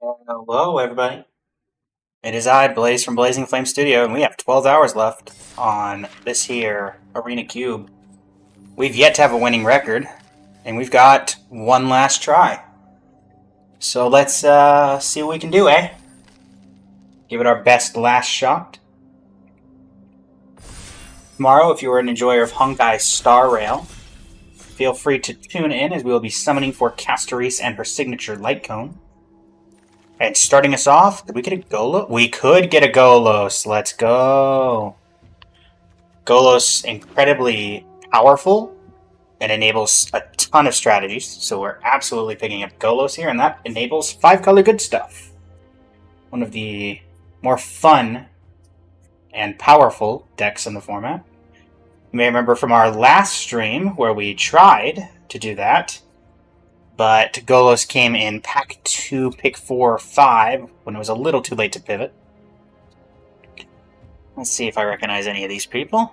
Hello, everybody. It is I, Blaze from Blazing Flame Studio, and we have 12 hours left on this here Arena Cube. We've yet to have a winning record, and we've got one last try. So let's see what we can do, eh? Give it our best last shot. Tomorrow, if you are an enjoyer of Honkai Star Rail, feel free to tune in as we will be summoning for Castorise and her signature Light Cone. And starting us off, did we get a Golos? We could get a Golos. Let's go. Golos incredibly powerful and enables a ton of strategies, so we're absolutely picking up Golos here, and that enables 5-color good stuff. One of the more fun and powerful decks in the format. You may remember from our last stream where we tried to do that, but Golos came in pack 2, pick 4, 5, when it was a little too late to pivot. Let's see if I recognize any of these people.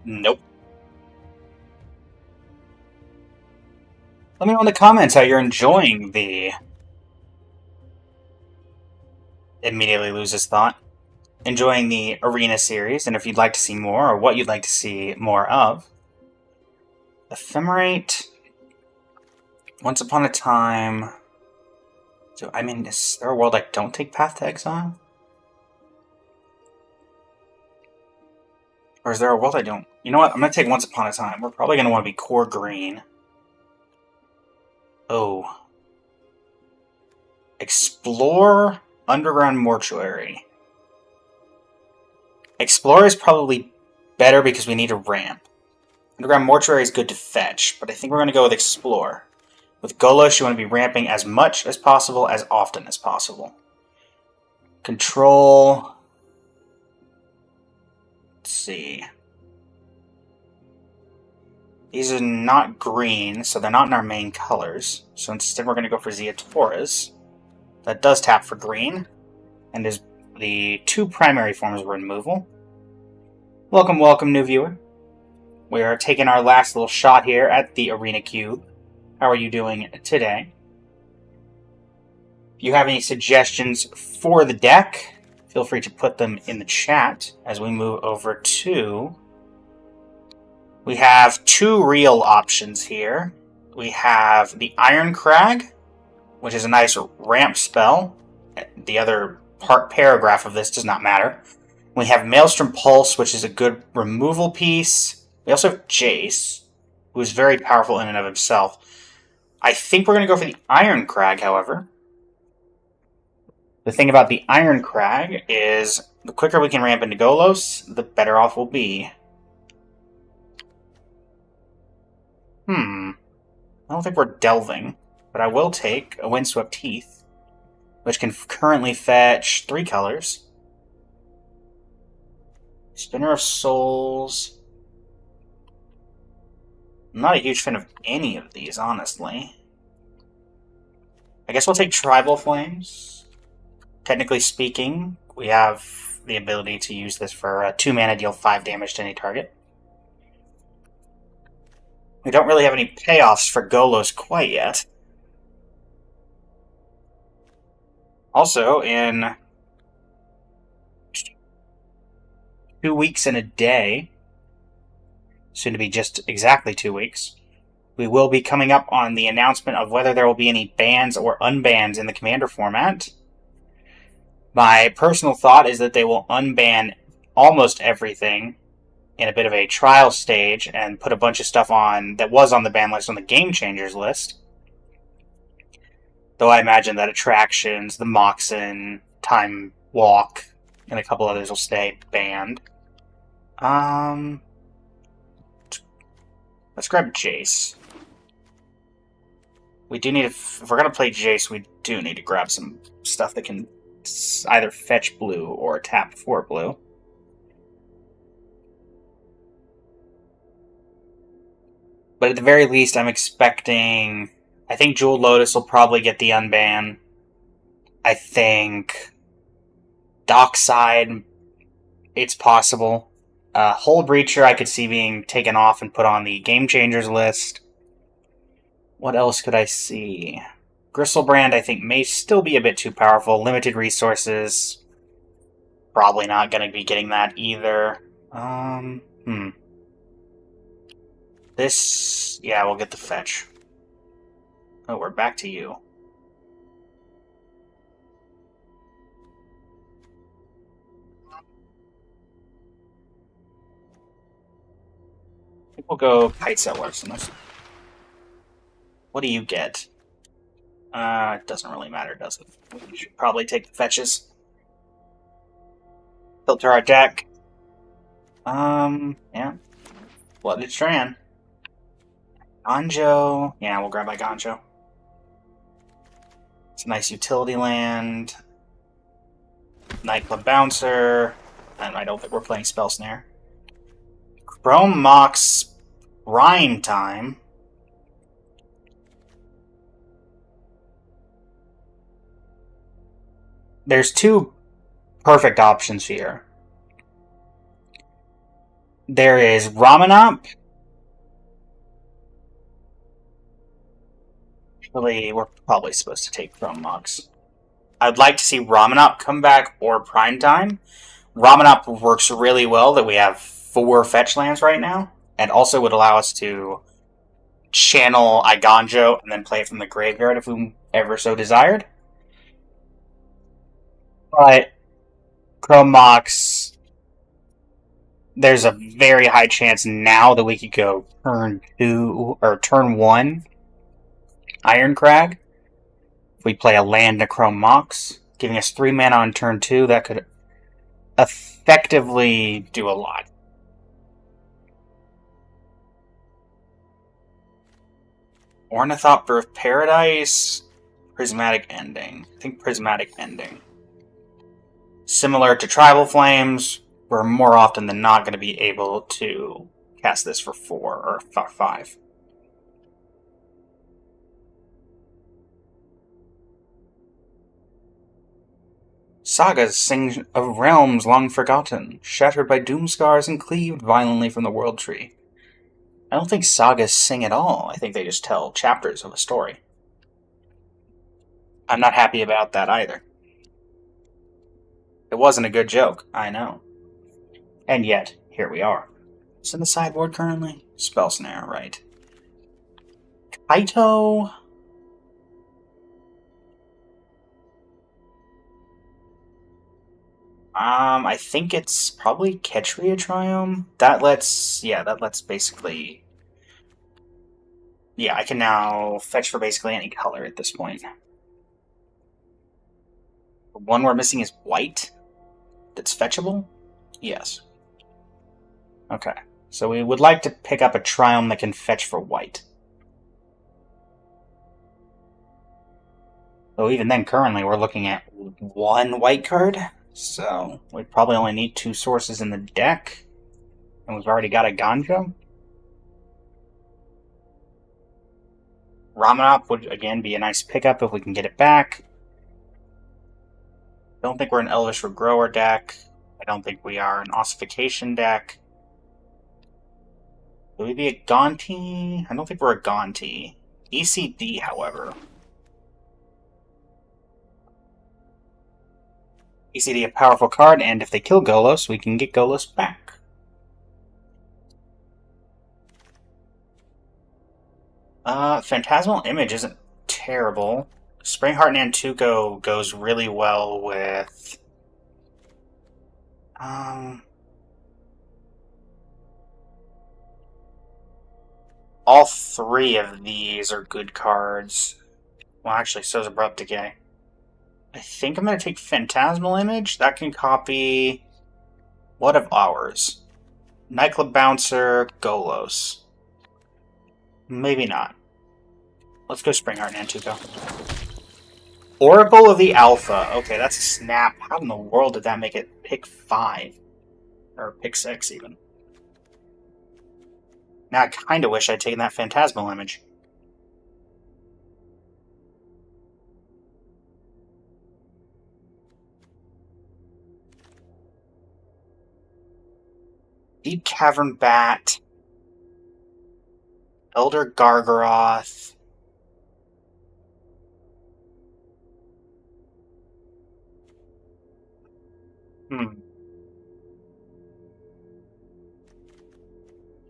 Nope. Let me know in the comments how you're enjoying the... Immediately loses thought. Enjoying the Arena series, and if you'd like to see more, or what you'd like to see more of. Ephemerate. Once upon a time... So, I mean, is there a world I don't take Path to Exile? Or is there a world I don't? You know what? I'm going to take Once Upon a Time. We're probably going to want to be core green. Oh. Explore Underground Mortuary. Explore is probably better because we need a ramp. Underground Mortuary is good to fetch, but I think we're going to go with Explore. With Golos, you want to be ramping as much as possible, as often as possible. Control... Let's see. These are not green, so they're not in our main colors. So instead we're going to go for Zia Torres. That does tap for green, and is the 2 primary forms of removal. Welcome, welcome, new viewer. We are taking our last little shot here at the Arena Cube. How are you doing today? If you have any suggestions for the deck, feel free to put them in the chat as we move over to... We have 2 real options here. We have the Iron Crag, which is a nice ramp spell. The other paragraph of this does not matter. We have Maelstrom Pulse, which is a good removal piece. We also have Jace, who is very powerful in and of himself. I think we're going to go for the Iron Crag, however. The thing about the Iron Crag is the quicker we can ramp into Golos, the better off we'll be. I don't think we're delving, but I will take a Windswept Heath, which can currently fetch 3 colors. Spinner of Souls. I'm not a huge fan of any of these, honestly. I guess we'll take Tribal Flames. Technically speaking, we have the ability to use this for 2 mana, deal 5 damage to any target. We don't really have any payoffs for Golos quite yet. Also, in 2 weeks and a day, soon to be just exactly 2 weeks, we will be coming up on the announcement of whether there will be any bans or unbans in the Commander format. My personal thought is that they will unban almost everything in a bit of a trial stage and put a bunch of stuff on that was on the ban list on the Game Changers list. Though I imagine that Attractions, the Moxen, Time Walk, and a couple others will stay banned. Let's grab Jace. We do need if we're going to play Jace, we do need to grab some stuff that can either fetch blue or tap for blue. But at the very least, I'm expecting... I think Jewel Lotus will probably get the unban. I think... Dockside, it's possible. Hull Breacher I could see being taken off and put on the Game Changers list. What else could I see? Gristlebrand, I think, may still be a bit too powerful. Limited resources. Probably not going to be getting that either. This... Yeah, we'll get the fetch. Oh, we're back to you. I think we'll go Kite Settlers in this. What do you get? It doesn't really matter, does it? We should probably take the fetches. Filter our deck. Yeah. Blooded Strand. Ganjo. Yeah, we'll grab my Ganjo. It's a nice utility land. Nightclub Bouncer. And I don't think we're playing Spell Snare. Chrome Mox Prime Time. There's two perfect options here. There is Ramanop. Actually, we're probably supposed to take Chrome Mox. I'd like to see Ramanop come back or Prime Time. Ramanop works really well that we have 4 fetch lands right now, and also would allow us to channel Iganjo and then play it from the graveyard if we ever so desired. But Chrome Mox, there's a very high chance now that we could go turn 2 or turn 1 Iron Crag. If we play a land to Chrome Mox, giving us 3 mana on turn 2, that could effectively do a lot. Ornithopter of Paradise, Prismatic Ending. I think Prismatic Ending. Similar to Tribal Flames, we're more often than not going to be able to cast this for 4 or 5. Sagas sing of realms long forgotten, shattered by doom scars and cleaved violently from the world tree. I don't think sagas sing at all. I think they just tell chapters of a story. I'm not happy about that either. It wasn't a good joke, I know. And yet, here we are. What's in the sideboard currently? Spell Snare, right. Kaito... I think it's probably Ketria Triome. That lets basically... Yeah, I can now fetch for basically any color at this point. The one we're missing is white. That's fetchable? Yes. Okay. So we would like to pick up a Triome that can fetch for white. So even then, currently, we're looking at 1 white card. So we probably only need 2 sources in the deck. And we've already got a Ganjo. Ramanop would, again, be a nice pickup if we can get it back. I don't think we're an Elvish Regrower deck. I don't think we are an Ossification deck. Will we be a Gonti? I don't think we're a Gonti. ECD, however. ECD a powerful card, and if they kill Golos, we can get Golos back. Phantasmal Image isn't terrible. Springheart Nantuko goes really well with... all 3 of these are good cards. Well, actually, so is Abrupt Decay. I think I'm going to take Phantasmal Image. That can copy... What of ours? Nightclub Bouncer, Golos. Maybe not. Let's go Springheart Nantuko. Oracle of the Alpha. Okay, that's a snap. How in the world did that make it pick 5? Or pick 6, even. Now I kind of wish I'd taken that Phantasmal Image. Deep Cavern Bat. Elder Gargaroth.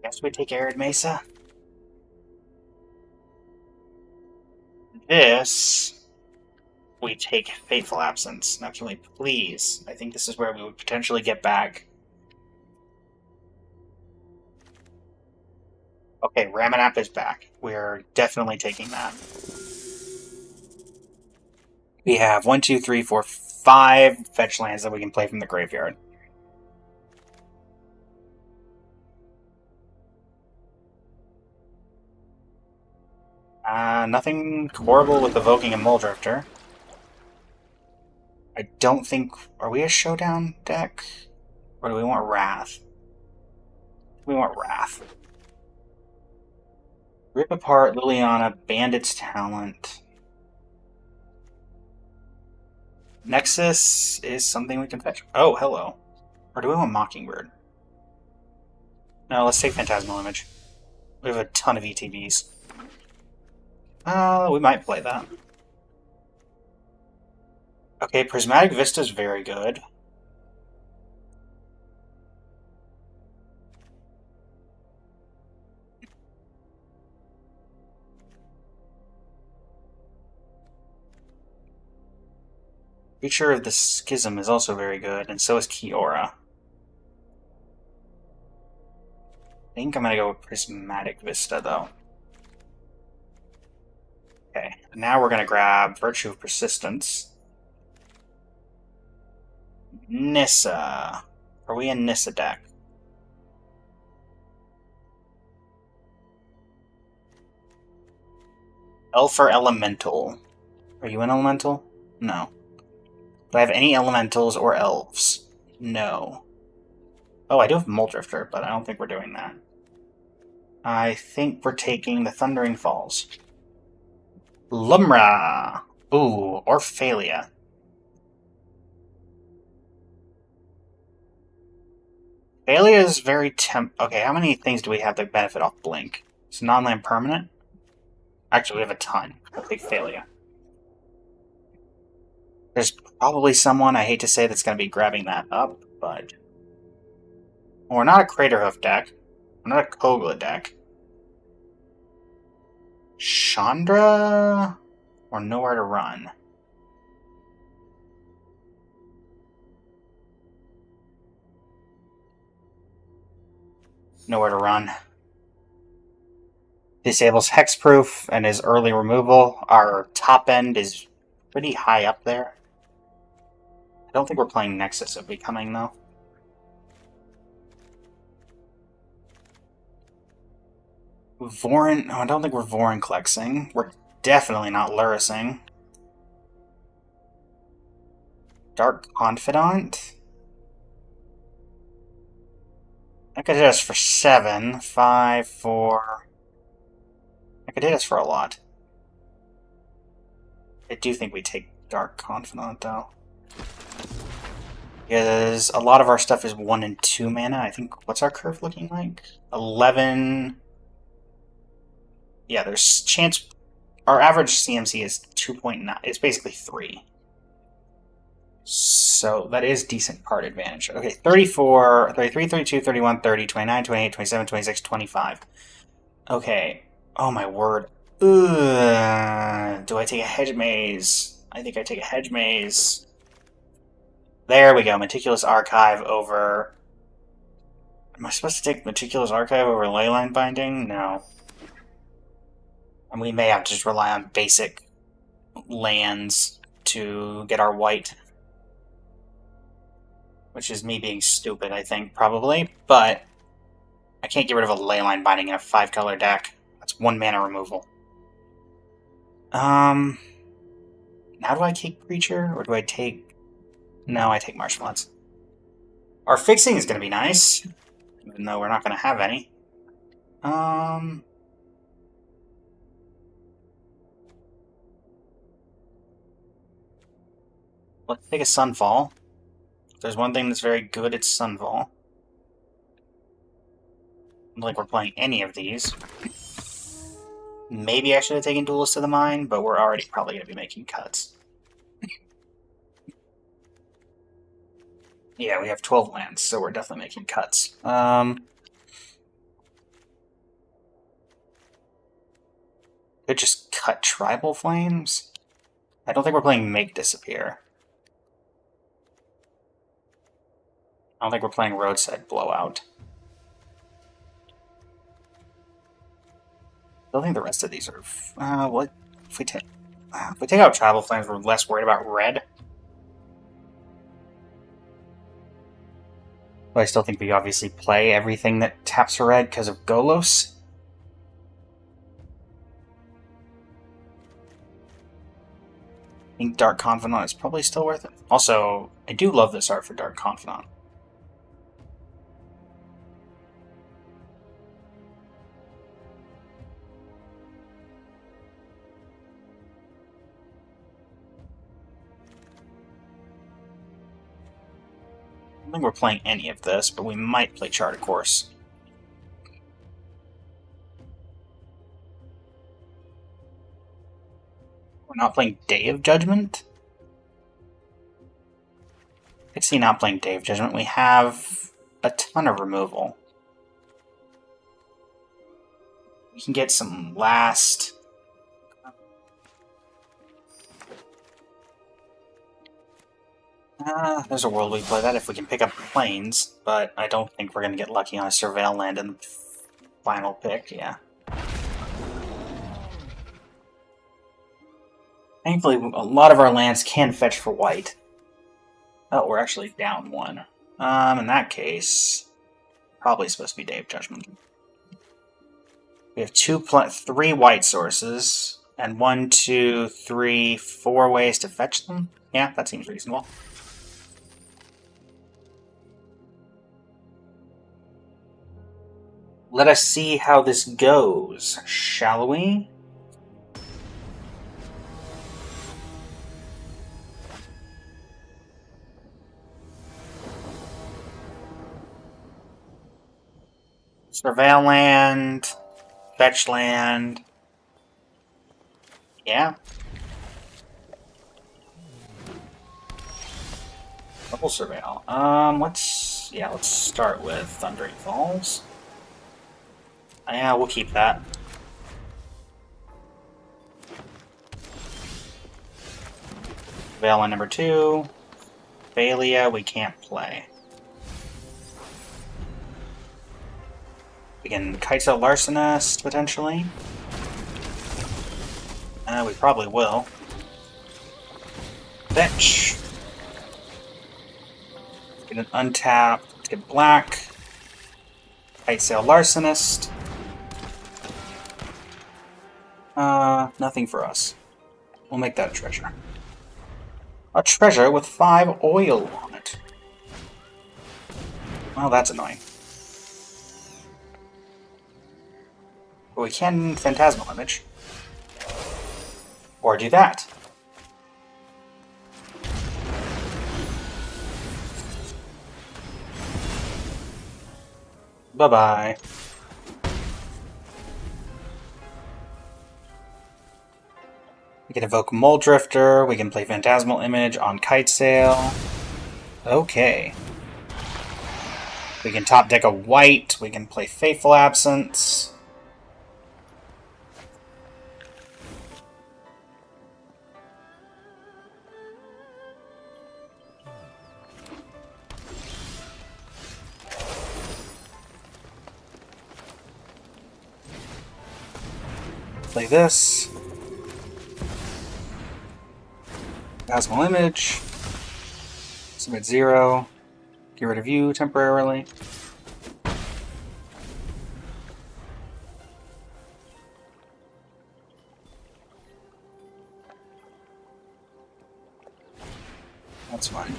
Guess we take Arid Mesa. This, we take Fateful Absence. Now, can we please? I think this is where we would potentially get back. Okay, Ramanap is back. We're definitely taking that. We have 1, 2, 3, 4, 5 fetch lands that we can play from the graveyard. Nothing horrible with Evoking a Muldrifter. I don't think... Are we a Showdown deck? Or do we want Wrath? We want Wrath. Rip apart Liliana, Bandit's Talent. Nexus is something we can fetch. Oh, hello. Or do we want Mockingbird? No, let's take Phantasmal Image. We have a ton of ETBs. We might play that. Okay, Prismatic Vista is very good. Creature of the Schism is also very good, and so is Kiora. I think I'm gonna go with Prismatic Vista, though. Okay, now we're gonna grab Virtue of Persistence. Nissa. Are we in Nissa deck? Elf or Elemental? Are you an Elemental? No. Do I have any Elementals or Elves? No. Oh, I do have Muldrifter, but I don't think we're doing that. I think we're taking the Thundering Falls. Lumra! Ooh, Orphalia. Orphalia is very Okay, how many things do we have that benefit off Blink? It's non-land permanent? Actually, we have a ton. I'll take Thalia. There's probably someone, I hate to say, that's going to be grabbing that up, but... Well, we're not a Craterhoof deck. We're not a Kogla deck. Chandra? Or Nowhere to Run? Nowhere to Run. Disables Hexproof and is early removal. Our top end is pretty high up there. I don't think we're playing Nexus of Becoming, though. Vorin... No, I don't think we're Vorinclexing. We're definitely not Lurising. Dark Confidant? That could hit us for 7. 5, 4... That could hit us for a lot. I do think we take Dark Confidant, though. Because a lot of our stuff is 1 and 2 mana. I think... What's our curve looking like? 11... Yeah, there's chance... Our average CMC is 2.9. It's basically 3. So that is decent card advantage. Okay, 34, 33, 32, 31, 30, 29, 28, 27, 26, 25. Okay. Oh my word. Ugh. Do I take a Hedge Maze? I think I take a Hedge Maze. There we go. Meticulous Archive over... Am I supposed to take Meticulous Archive over Leyline Binding? No. And we may have to just rely on basic lands to get our white. Which is me being stupid, I think, probably. But I can't get rid of a Leyline Binding in a 5-color deck. That's 1 mana removal. Now do I take Creature? Or do I take... No, I take Marshmallows. Our fixing is going to be nice. Even though we're not going to have any. Let's take a Sunfall. If there's one thing that's very good, it's Sunfall. Not like we're playing any of these. Maybe I should have taken Duelist to the Mind, but we're already probably going to be making cuts. Yeah, we have 12 lands, so we're definitely making cuts. Could just cut Tribal Flames? I don't think we're playing Make Disappear. I don't think we're playing Roadside Blowout. I don't think the rest of these are... what? If we take out Tribal Flames, we're less worried about red. But I still think we obviously play everything that taps for red because of Golos. I think Dark Confidant is probably still worth it. Also, I do love this art for Dark Confidant. I don't think we're playing any of this, but we might play Chart of Course. We're not playing Day of Judgment? I could see not playing Day of Judgment. We have a ton of removal. We can get some last... there's a world we play that if we can pick up planes, but I don't think we're going to get lucky on a Surveil land in the final pick, yeah. Thankfully, a lot of our lands can fetch for white. Oh, we're actually down one. In that case, probably supposed to be Day of Judgment. We have 3 white sources, and 1, 2, 3, 4 ways to fetch them. Yeah, that seems reasonable. Let us see how this goes, shall we? Surveil land, fetch land. Yeah. Double surveil. Let's start with Thundering Falls. Yeah, we'll keep that. Surveil on number 2. Thalia, we can't play. We can Kitesail Larcenist, potentially. We probably will. Fetch. Get an untapped, get black. Kitesail Larcenist. Nothing for us. We'll make that a treasure. A treasure with 5 oil on it. Well, that's annoying. But we can Phantasmal Image. Or do that. Bye-bye. We can evoke Mole Drifter, we can play Phantasmal Image on Kitesail. Okay. We can top deck a white, we can play Faithful Absence. Play this. Phantasmal Image. Submit 0. Get rid of you temporarily. That's fine.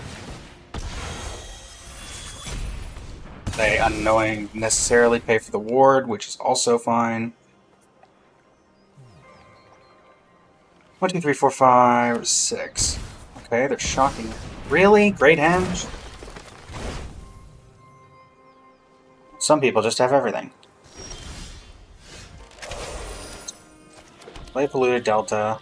They unknowing necessarily pay for the ward, which is also fine. 1, 2, 3, 4, 5, 6. Okay, they're shocking. Really? Great hands? Some people just have everything. Play Polluted Delta.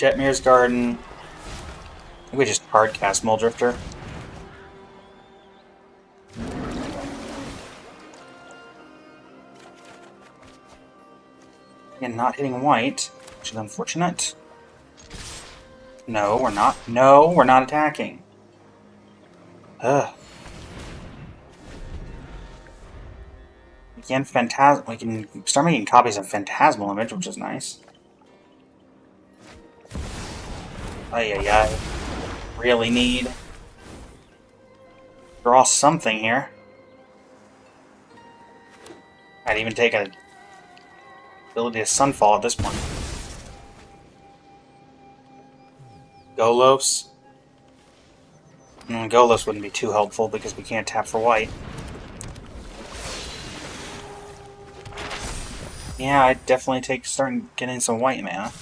Jetmir's Garden. I think we just hard cast Muldrifter. And not hitting white, which is unfortunate. No, we're not. No, we're not attacking. Ugh. We can start making copies of Phantasmal Image, which is nice. Ay. Really need draw something here. I'd even take a ability to Sunfall at this point. Golos. Golos wouldn't be too helpful because we can't tap for white. Yeah, I'd definitely start getting some white mana.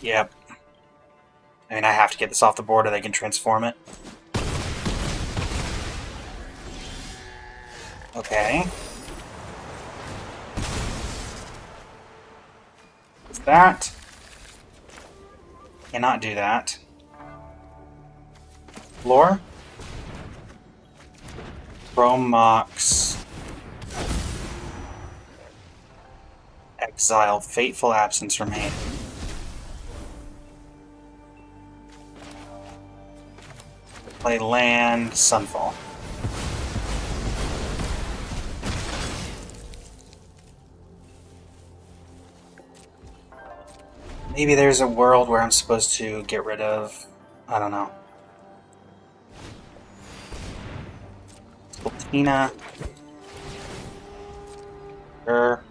Yep. I mean, I have to get this off the board or they can transform it. Okay. What's that? Cannot do that. Lore? Chrome Mox. Exile. Fateful Absence from hand. Play land. Sunfall. Maybe there's a world where I'm supposed to get rid of... I don't know. Tina. Sure.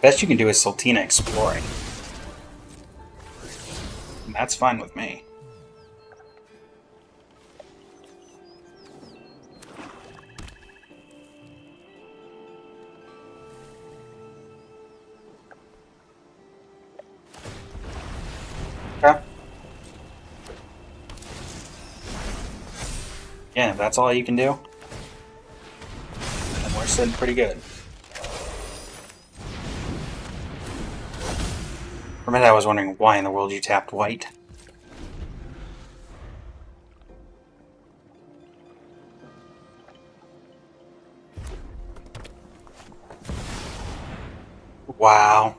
Best you can do is Sultina Exploring. And that's fine with me. Okay. Yeah, if that's all you can do, then we're sitting pretty good. For a minute I was wondering why in the world you tapped white. Wow.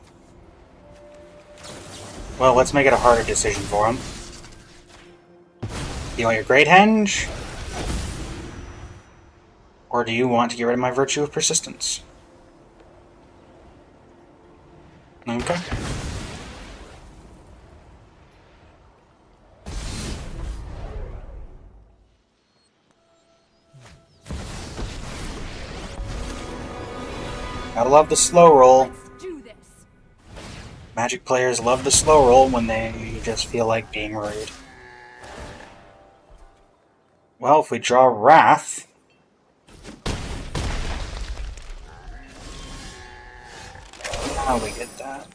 Well, let's make it a harder decision for him. Do you want your Great Henge? Or do you want to get rid of my Virtue of Persistence? Okay. Gotta love the slow roll. Magic players love the slow roll when they just feel like being rude. Well, if we draw Wrath... How do we get that?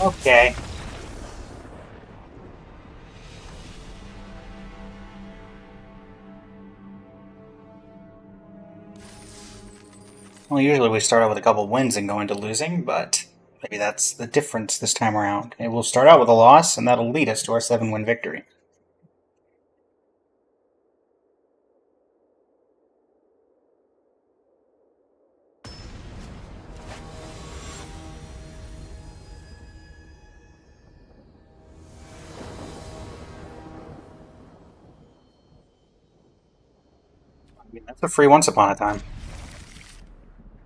Okay. Well, usually we start out with a couple wins and go into losing, but maybe that's the difference this time around. It will start out with a loss, and that'll lead us to our 7-win victory. I mean, that's a free once upon a time.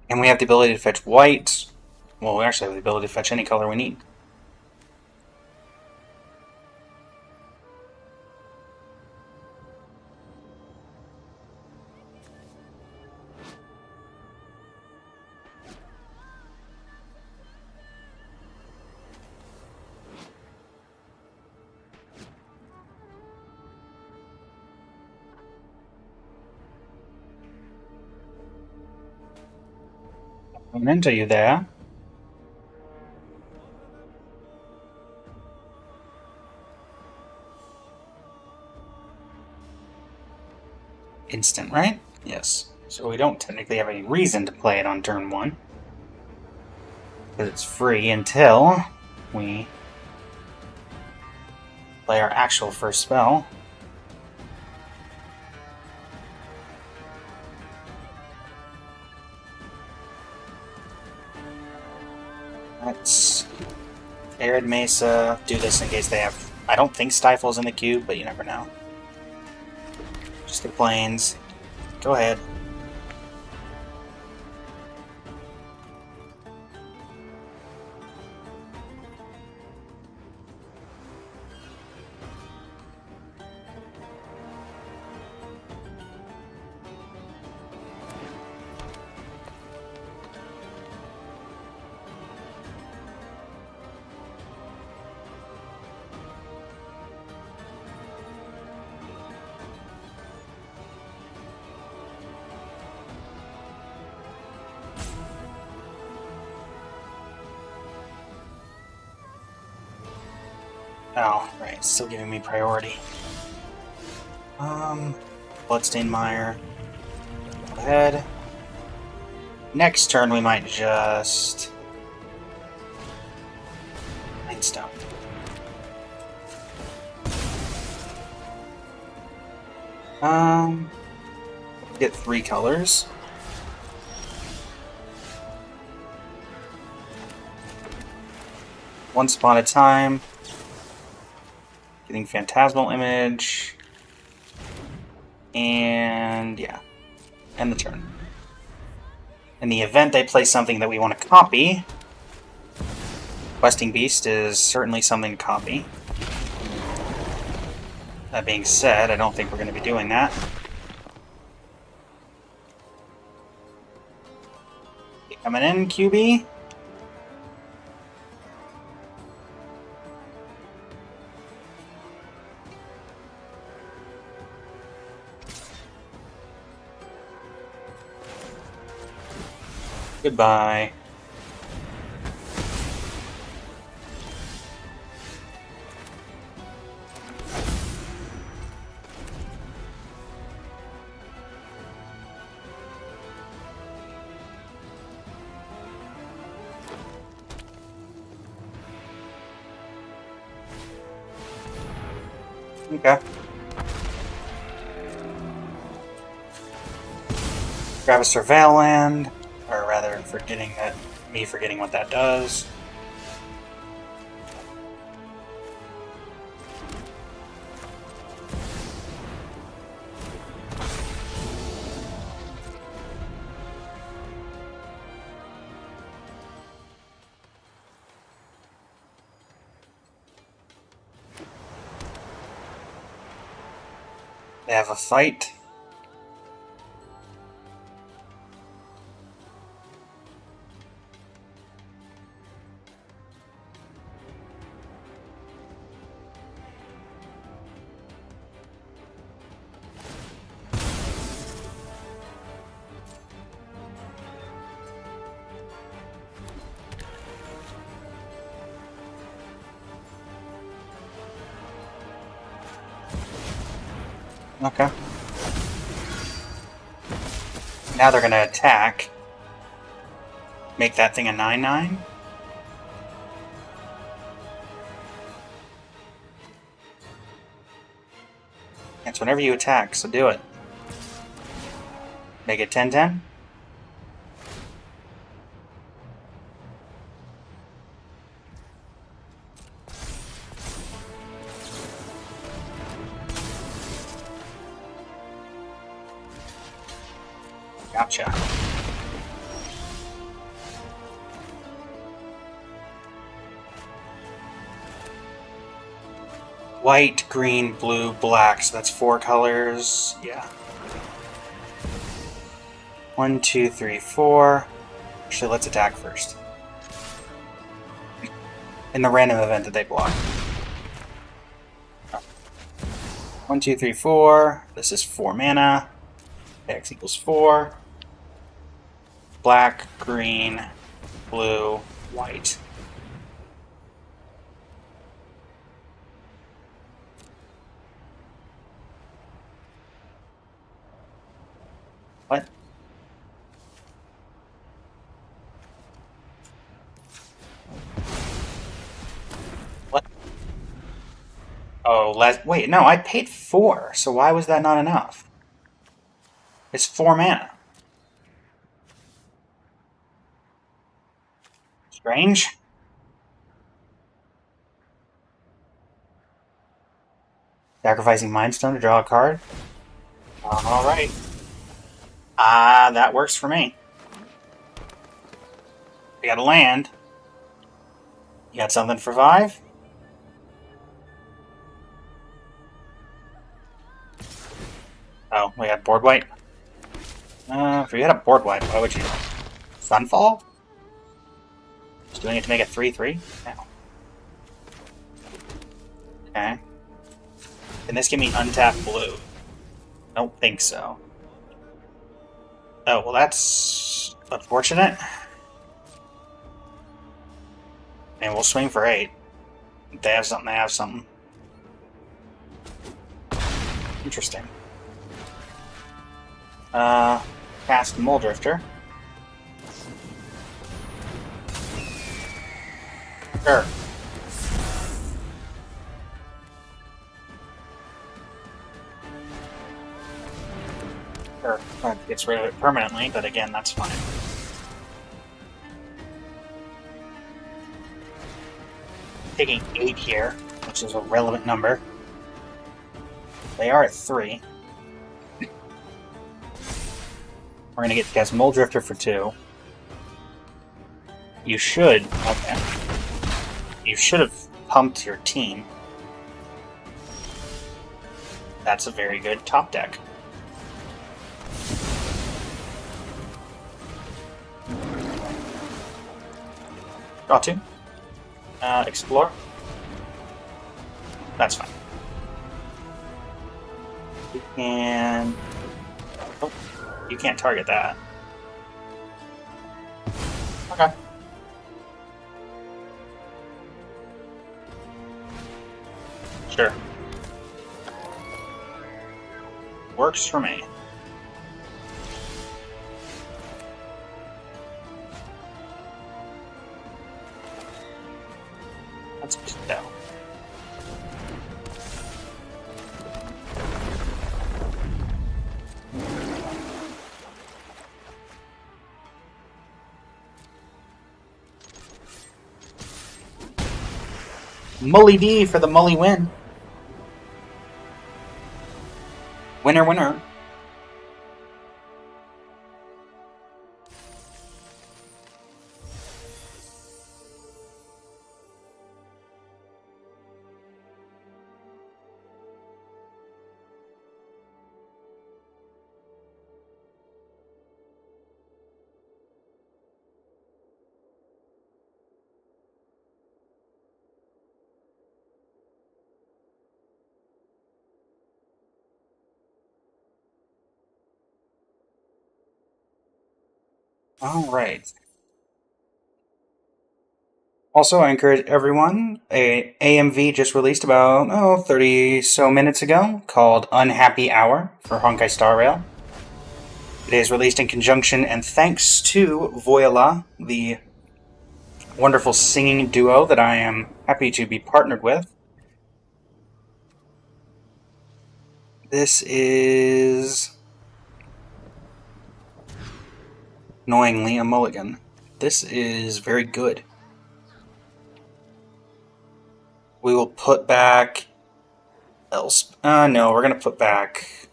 And we have the ability to fetch white. Well, we actually have the ability to fetch any color we need. Run into you there. Instant, right? Yes. So we don't technically have any reason to play it on turn 1. Because it's free until we play our actual first spell. Let's Arid Mesa, do this in case they have... I don't think Stifle's in the cube, but you never know. Just the planes. Go ahead. Oh, right, still giving me priority. Bloodstained Mire. Go ahead. Next turn we might just... Mindstone. Get 3 colors. Once Upon a Time. Getting Phantasmal Image. And yeah. End the turn. In the event they play something that we want to copy, Questing Beast is certainly something to copy. That being said, I don't think we're going to be doing that. Coming in, QB. Goodbye. Okay. Grab a Surveil land, or rather, forgetting what that does. They have a fight. Okay. Now they're going to attack. Make that thing a 9/9. It's whenever you attack, so do it. Make it 10/10. Gotcha. White, green, blue, black. So that's 4 colors. Yeah. 1, 2, 3, 4. Actually, let's attack first. In the random event that they block. 1, 2, 3, 4. This is 4 mana. X equals 4. black, green, blue, white. What? What? Oh, wait, no, I paid 4, so why was that not enough? It's 4 mana. Strange. Sacrificing Mindstone to draw a card. Alright. That works for me. We got a land. You got something for 5? Oh, we got board wipe. If you had a board wipe, why would you? Sunfall? Just doing it to make it 3/3? No. Okay. Can this give me untapped blue? Don't think so. Oh, well that's unfortunate. And we'll swing for 8. If they have something, they have something. Interesting. Cast Muldrifter. Sure. Sure. That gets rid of it permanently, but again, that's fine. Taking 8 here, which is a relevant number. They are at 3. We're gonna get cast Muldrifter for 2. You should. Okay. You should have pumped your team. That's a very good top deck. Draw 2. Explore. That's fine. You can... Oh, you can't target that. Okay. Sure. Works for me. Let's go. Mully D for the Mully win. Winner, winner. All right. Also, I encourage everyone, a AMV just released about 30 so minutes ago called Unhappy Hour for Honkai Star Rail. It is released in conjunction and thanks to Voila, the wonderful singing duo that I am happy to be partnered with. This is annoyingly a mulligan. This is very good. We will put back no, we're going to put back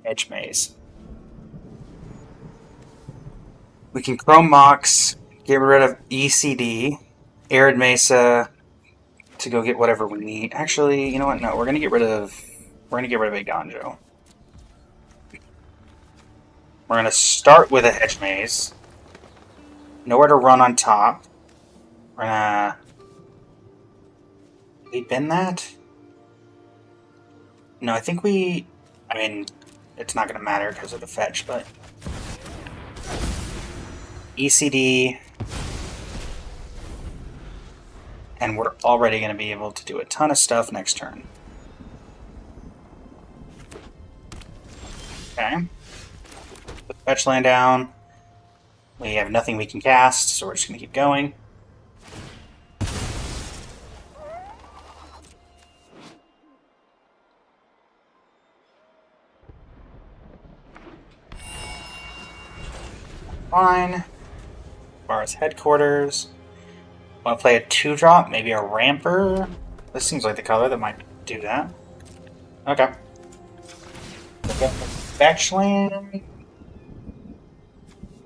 Edge Maze. We can Chrome Mox, get rid of ECD, Arid Mesa to go get whatever we need. Actually, you know what? No, we're going to get rid of a Ganjo. We're going to start with a Hedge Maze. Nowhere to run on top. We're going to... We bin that? No, I think we... I mean, it's not going to matter because of the fetch, but... ECD, and we're already going to be able to do a ton of stuff next turn. Okay. Put the fetch land down. We have nothing we can cast, so we're just going to keep going. Fine. As far as headquarters, want to play a 2-drop, maybe a ramper? This seems like the color that might do that. Okay. Fetch land.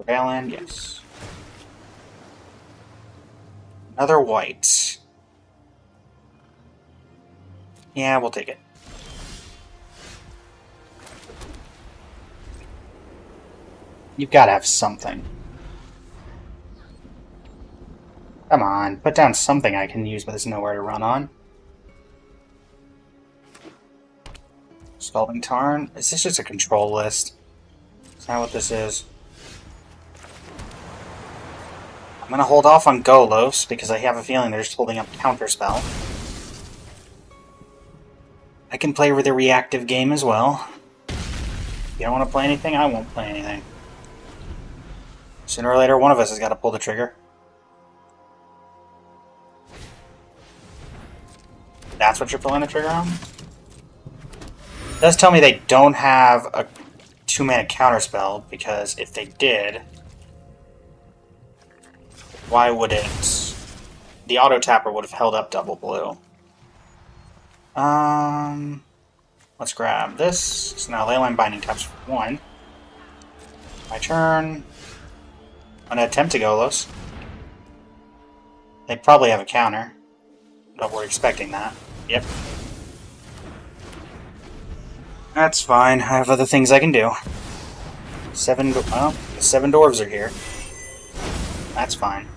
Land, yes. Another white. Yeah, we'll take it. You've got to have something. Come on, put down something I can use, but there's nowhere to run on. Scalding Tarn? Is this just a control list? Is that what this is? I'm gonna hold off on Golos, because I have a feeling they're just holding up Counterspell. I can play with a reactive game as well. If you don't want to play anything, I won't play anything. Sooner or later, one of us has got to pull the trigger. That's what you're pulling the trigger on? It does tell me they don't have a 2-mana counterspell, because if they did, why would it? The auto tapper would have held up double blue. Let's grab this. So now Leyline Binding taps for 1. My turn. I'm gonna attempt to Golos. They probably have a counter, but we're expecting that. Yep. That's fine. I have other things I can do. The 7 dwarves are here. That's fine.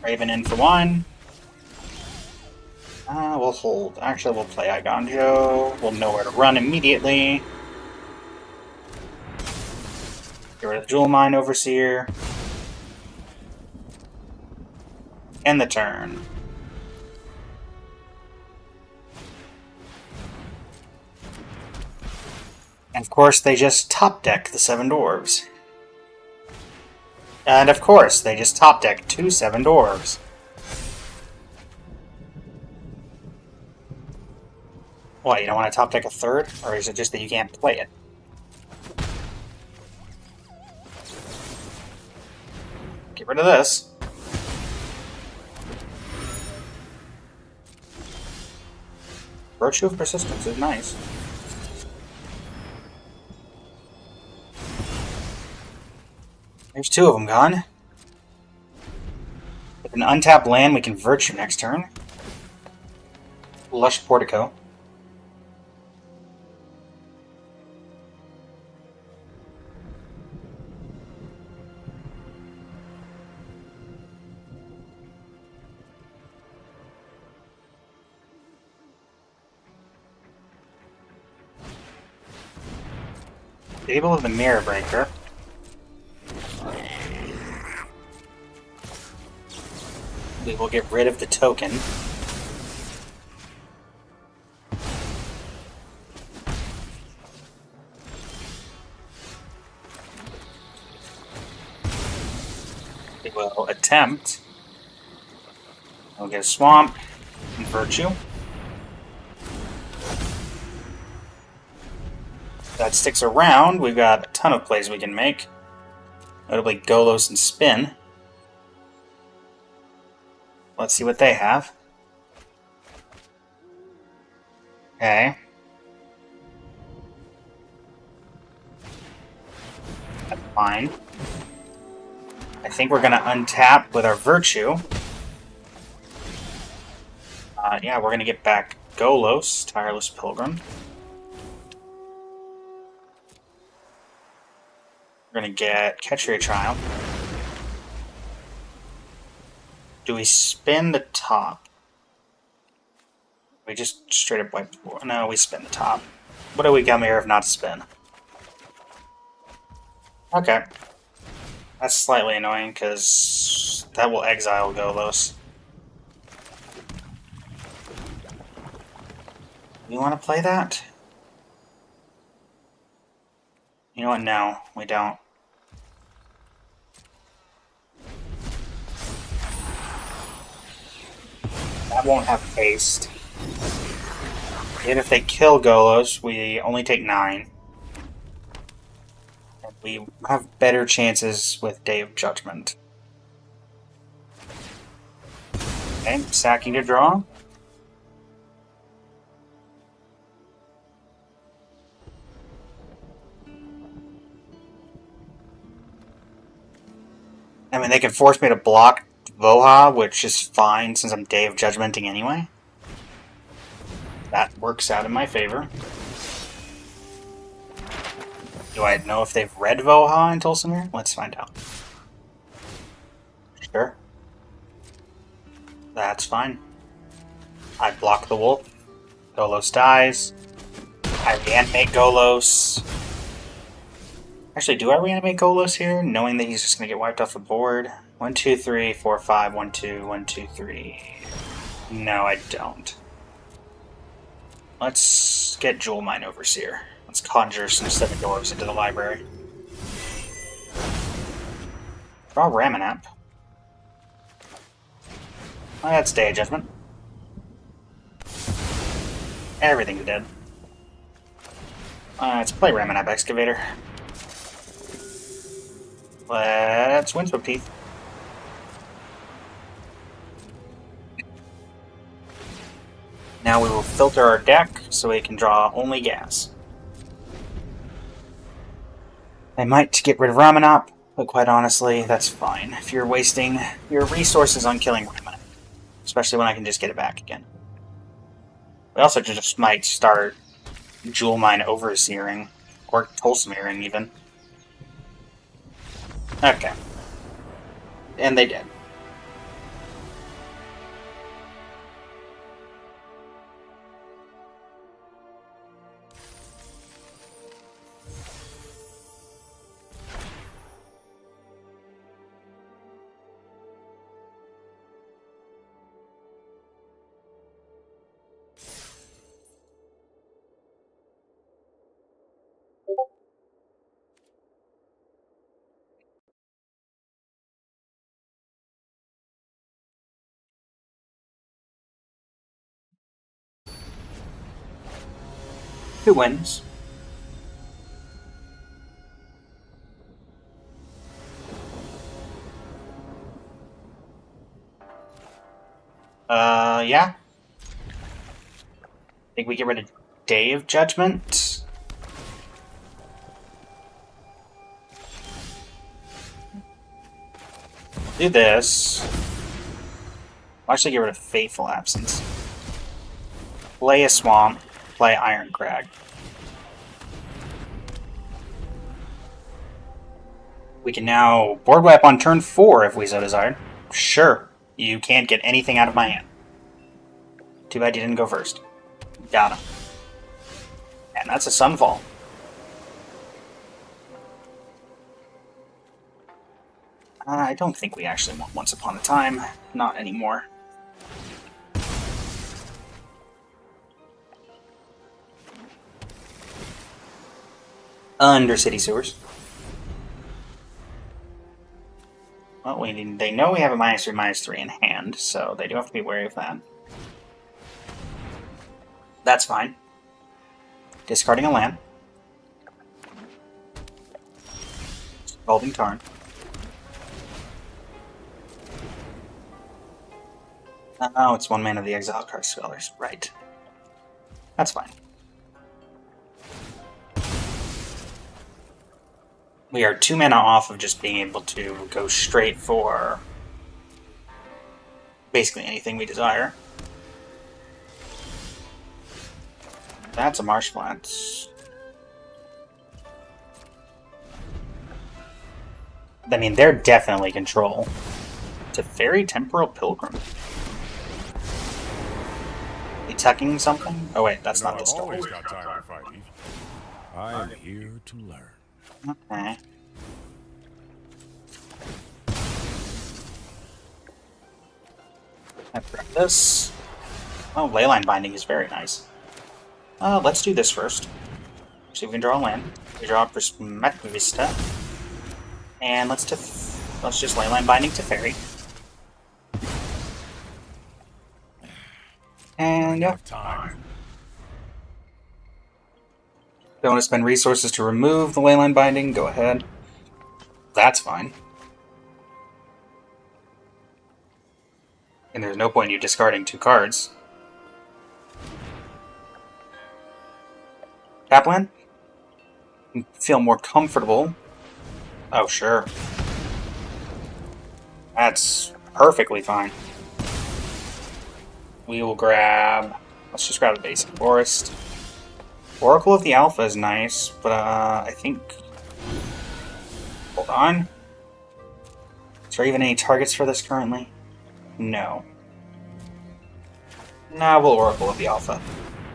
Raven in for 1. We'll hold. Actually, we'll play Igonjo. We'll know where to run immediately. Get rid of the Jewel Mine Overseer. End the turn. And of course, they just top deck the 7 dwarves. And of course, they just top deck 2 7 dwarves. What, you don't want to top deck a 3rd? Or is it just that you can't play it? Get rid of this. Virtue of Persistence is nice. There's 2 of them gone. With an untapped land, we can Virtue next turn. Lush Portico. Fable of the Mirror Breaker. We will get rid of the token. We will attempt. We'll get a Swamp and Virtue. If that sticks around, we've got a ton of plays we can make. Notably Golos and Spin. Let's see what they have. Okay. That's fine. I think we're going to untap with our Virtue. Yeah, we're going to get back Golos, Tireless Pilgrim. We're going to get Catchery Child. Do we spin the top? We just straight up wipe the board. No, we spin the top. What do we come here if not to spin? Okay. That's slightly annoying, because that will exile Golos. You want to play that? You know what? No, we don't. That won't have haste. And if they kill Golos, we only take 9. And we have better chances with Day of Judgment. Okay, sacking to draw. I mean, they can force me to block Voha, which is fine since I'm Day of Judgmenting anyway. That works out in my favor. Do I know if they've read Voha in Tulsimir? Let's find out. Sure. That's fine. I block the wolf. Golos dies. I reanimate Golos. Actually, do I reanimate Golos here, knowing that he's just going to get wiped off the board? 1, 2, 3, 4, 5, 1, 2, 1, 2, 3. No, I don't. Let's get Jewel Mine Overseer. Let's conjure some 7 dwarves into the library. Draw Ramanap. Oh, that's Day of Judgment. Everything's dead. Let's play Ramanap Excavator. Let's Windswept Teeth. Now we will filter our deck so we can draw only gas. I might get rid of Ramanap, but quite honestly, that's fine. If you're wasting your resources on killing Ramanap, especially when I can just get it back again. We also just might start Jewel Mine Overseering, or Tulsimiring even. Okay. And they did. Who wins? Yeah. Think we get rid of Day of Judgment? Do this. I'll actually get rid of Fateful Absence. Play a Swamp. Play Iron Crag. We can now board wipe on turn 4 if we so desire. Sure, you can't get anything out of my hand. Too bad you didn't go first. Got him. And that's a Sunfall. I don't think we actually want Once Upon a Time. Not anymore. Undercity Sewers. Well, they know we have a -3, -3 in hand, so they do have to be wary of that. That's fine. Discarding a land. Scalding Tarn. Oh, it's 1 mana of the Exile card spellers. Right. That's fine. We are 2 mana off of just being able to go straight for basically anything we desire. That's a Marsh Flats. I mean, they're definitely control. It's a Fairy Temporal Pilgrim. Are you tucking something? Oh wait, that's not the story. I am here to learn. Okay. I've grabbed this. Oh, Leyline Binding is very nice. Let's do this first. See if we can draw a land. We draw Prismatic Vista. And let's just Leyline Binding to Fairy. And yeah. Don't want to spend resources to remove the Leyline Binding? Go ahead. That's fine. And there's no point in you discarding 2 cards. Tapland? Feel more comfortable. Oh, sure. That's perfectly fine. We will grab... Let's just grab a basic forest. Oracle of the Alpha is nice, but I think... Hold on. Is there even any targets for this currently? No. Nah, we'll Oracle of the Alpha.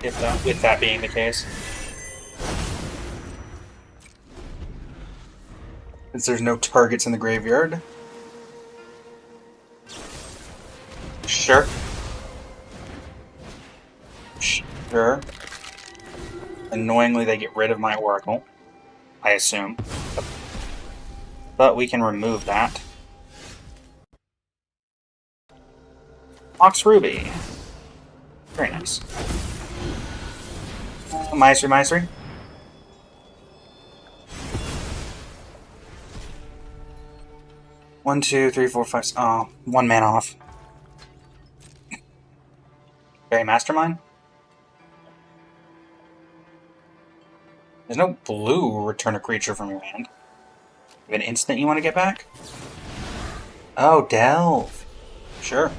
With that being the case. Since there's no targets in the graveyard. Sure. Sure. Annoyingly, they get rid of my Oracle. I assume. But we can remove that. Ox Ruby. Very nice. Misery. 1, 2, 3, 4, 5. Oh, 1 mana off. Fairy Mastermind? There's no blue return a creature from your hand. You have an instant you want to get back? Oh, Delve. Sure.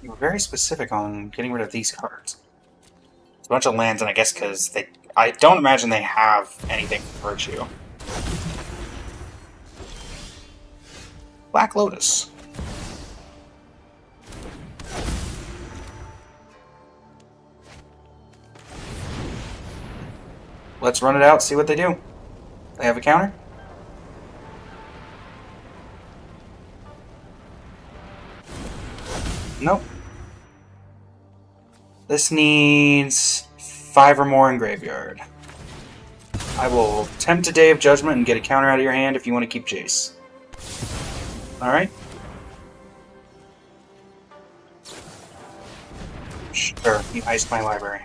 You were very specific on getting rid of these cards. It's a bunch of lands, and I guess because I don't imagine they have anything for Virtue. Black Lotus. Let's run it out, see what they do. They have a counter? Nope. This needs 5 or more in graveyard. I will attempt a Day of Judgment and get a counter out of your hand if you want to keep Jace. Alright? Sure, you iced my library.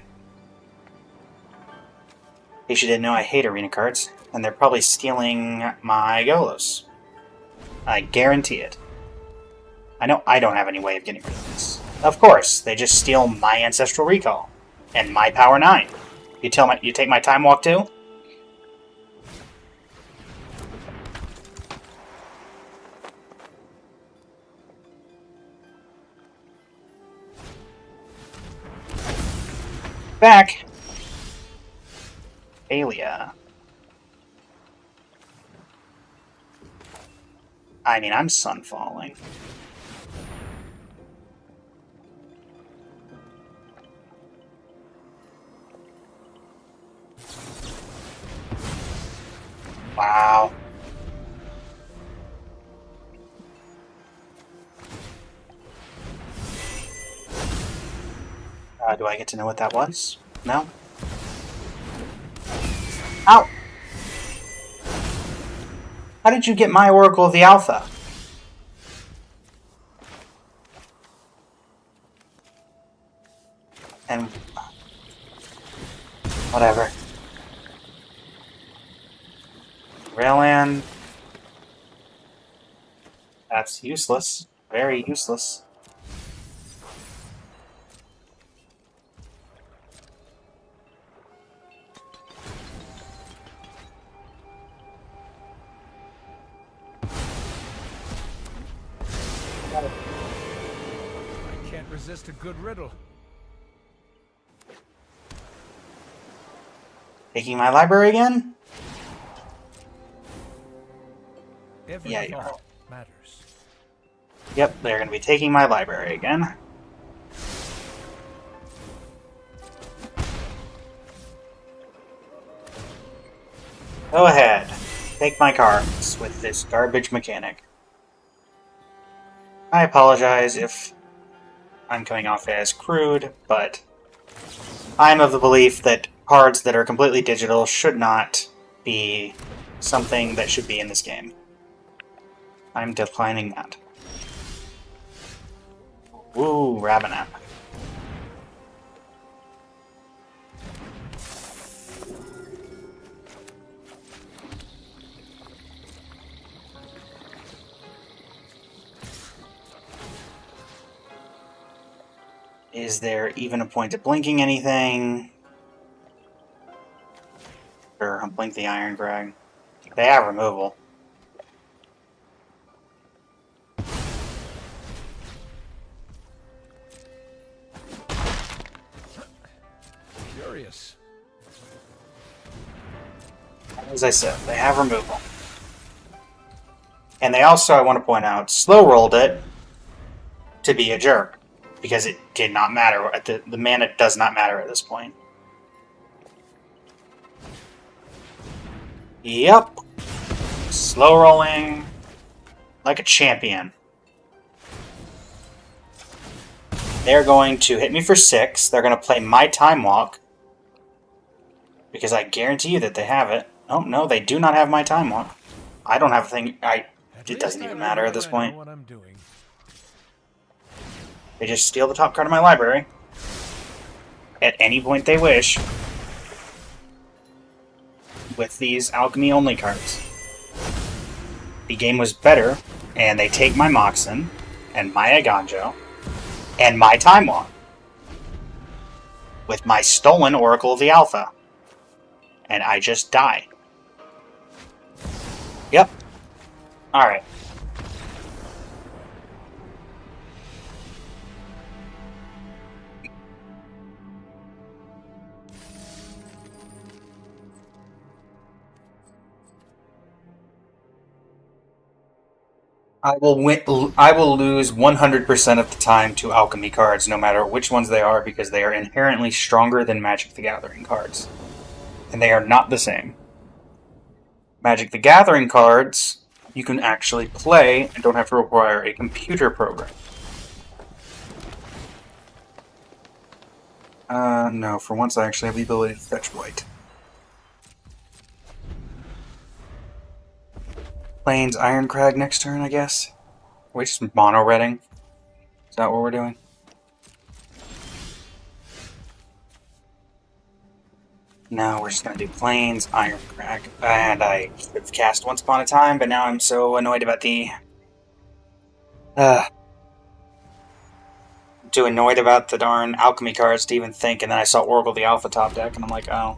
In case you didn't know, I hate arena cards, and they're probably stealing my Golos. I guarantee it. I know I don't have any way of getting rid of this. Of course, they just steal my Ancestral Recall and my Power 9. You take my Time Walk too? Back. Alia. I mean, I'm Sunfalling. Wow. Do I get to know what that was? No? Ow! How did you get my Oracle of the Alpha? And... whatever. Railan... That's useless. Very useless. I can't resist a good riddle. Taking my library again? Every Yeah, you are. thought matters. Yep, they're going to be taking my library again. Go ahead. take my cards with this garbage mechanic. I apologize if I'm coming off as crude, but I'm of the belief that cards that are completely digital should not be something that should be in this game. I'm declining that. Woo, Ravenap. Is there even a point of blinking anything? Sure, I'll blink the Iron Crag. They have removal. Curious. As I said, they have removal. And they also, I want to point out, slow rolled it to be a jerk. Because it did not matter. The mana does not matter at this point. Yep. Slow rolling like a champion. They're going to hit me for 6. They're going to play my Time Walk. Because I guarantee you that they have it. Oh, no, they do not have my Time Walk. I don't have a thing. It doesn't even matter at this point. What I'm doing. They just steal the top card of my library. At any point they wish. With these alchemy-only cards. The game was better, and they take my Moxen, and my Aganjo, and my Time Walk. With my stolen Oracle of the Alpha. And I just die. Yep. Alright. I will lose 100% of the time to alchemy cards, no matter which ones they are, because they are inherently stronger than Magic the Gathering cards. And they are not the same. Magic the Gathering cards, you can actually play and don't have to require a computer program. No, for once I actually have the ability to fetch white. Plains Iron Crag next turn, I guess. Are we just mono-redding? Is that what we're doing? No, we're just gonna do Plains Iron Crag. And I should have cast Once Upon a Time, but now I'm so annoyed about the... too annoyed about the darn alchemy cards to even think, and then I saw Oracle the Alpha top deck, and I'm like, oh.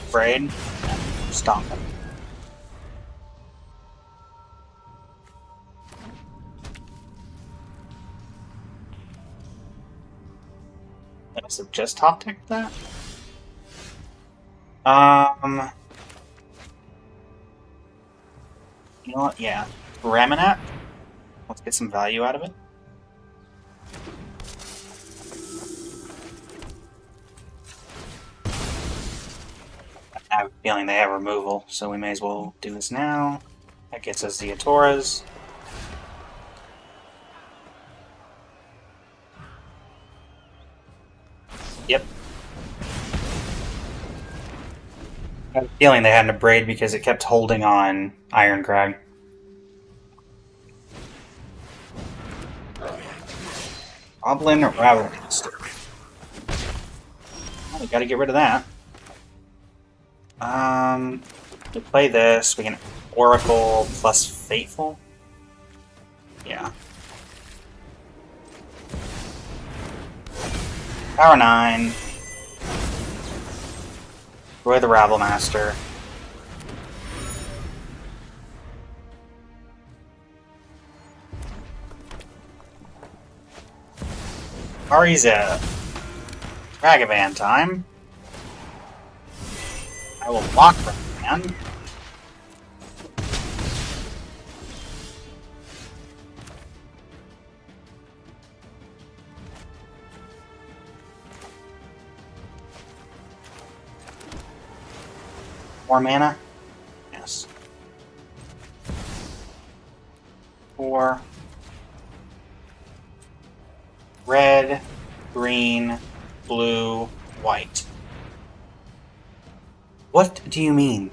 Afraid? Stomp him. I must have just top decked that? You know what? Yeah. Ramanat? Let's get some value out of it. I have a feeling they have removal, so we may as well do this now. That gets us the Atoras. Yep. I have a feeling they had a braid because it kept holding on Iron Crag. Goblin Ravenster. Well, we gotta get rid of that. To play this, we can Oracle plus Fateful. Yeah. Power 9. Roy the Rabble Master. Ariza. Ragavan time. I will block Ragavan. 4 mana? Yes. 4. Red, green, blue, white. What do you mean?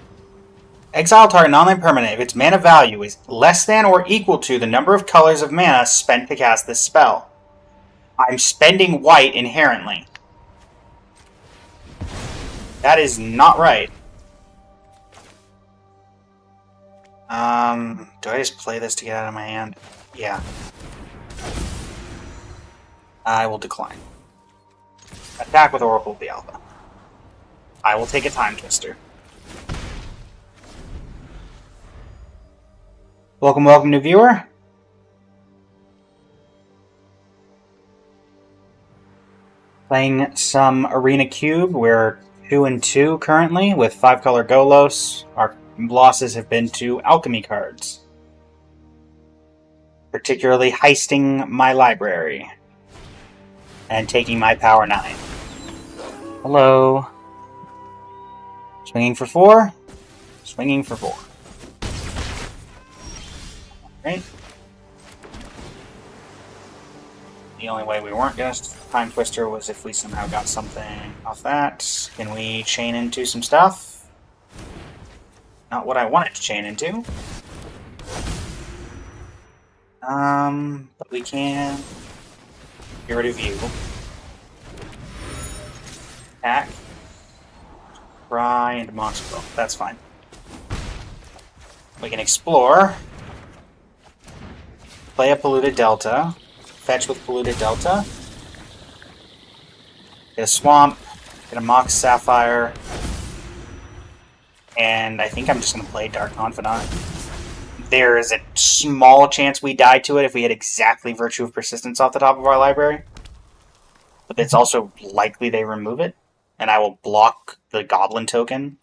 Exile target non-land permanent if its mana value is less than or equal to the number of colors of mana spent to cast this spell. I'm spending white inherently. That is not right. Do I just play this to get out of my hand? Yeah. I will decline. Attack with Oracle of the Alpha. I will take a Time Twister. Welcome, new viewer. Playing some Arena Cube. We're 2-2 currently with 5-color Golos. Our losses have been to Alchemy cards. Particularly heisting my library. And taking my Power 9. Hello. Swinging for 4. Swinging for 4. Right. The only way we weren't going to Time Twister was if we somehow got something off that. Can we chain into some stuff? Not what I wanted to chain into. But we can get rid of you. Attack. Cry and Monster. That's fine. We can explore. Play a Polluted Delta. Fetch with Polluted Delta. Get a Swamp. Get a Mox Sapphire. And I think I'm just going to play Dark Confidant. There is a small chance we die to it if we hit exactly Virtue of Persistence off the top of our library. But it's also likely they remove it. And I will block the Goblin token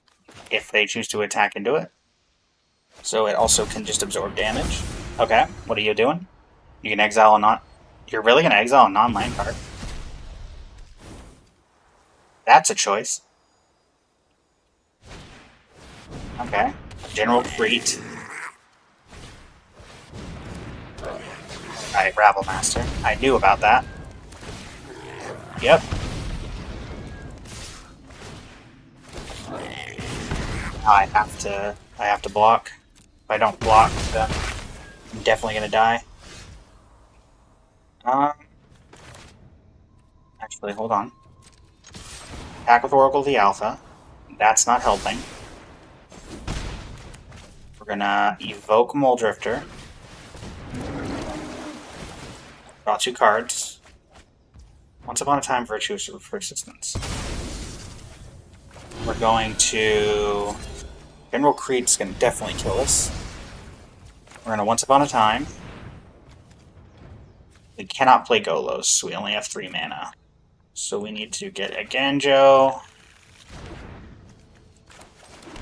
if they choose to attack into it. So it also can just absorb damage. Okay, what are you doing? You can exile a non... You're really going to exile a non-land card? That's a choice. Okay. General Crete. Alright, Rabble Master. I knew about that. Yep. I have to block. If I don't block, then I'm definitely gonna die. Actually, hold on. Attack with Oracle of the Alpha. That's not helping. We're gonna evoke Muldrifter. Draw 2 cards. Once Upon a Time, Virtue of Persistence. We're going to... General Crete's gonna definitely kill us. We're gonna Once Upon a Time. We cannot play Golos, we only have 3 mana. So we need to get a Ganjo.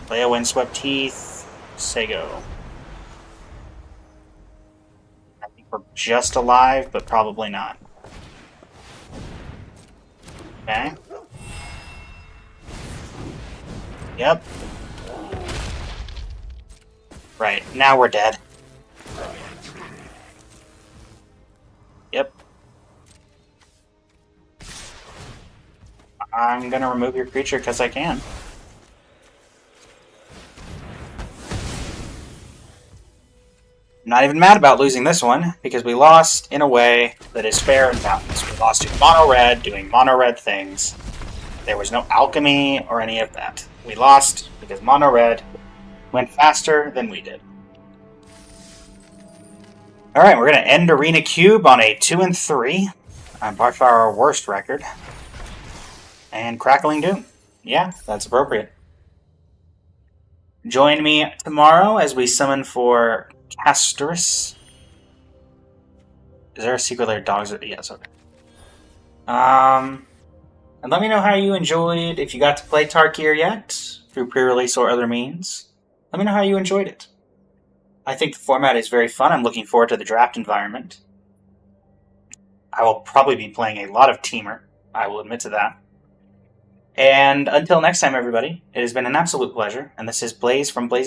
Play a Windswept Heath. Sego. I think we're just alive, but probably not. Okay. Yep. Right, now we're dead. Yep. I'm gonna remove your creature because I can. I'm not even mad about losing this one, because we lost in a way that is fair and balanced. We lost to mono red, doing mono red things. There was no alchemy or any of that. We lost because mono red went faster than we did. Alright, we're going to end Arena Cube on a 2-3. By far our worst record. And Crackling Doom. Yeah, that's appropriate. Join me tomorrow as we summon for Castorus. Is there a secret layer dogs? Yes, okay. And let me know how you enjoyed, if you got to play Tarkir yet, through pre-release or other means. Let me know how you enjoyed it. I think the format is very fun. I'm looking forward to the draft environment. I will probably be playing a lot of Teamer. I will admit to that. And until next time, everybody, it has been an absolute pleasure. And this is Blaze from Blazing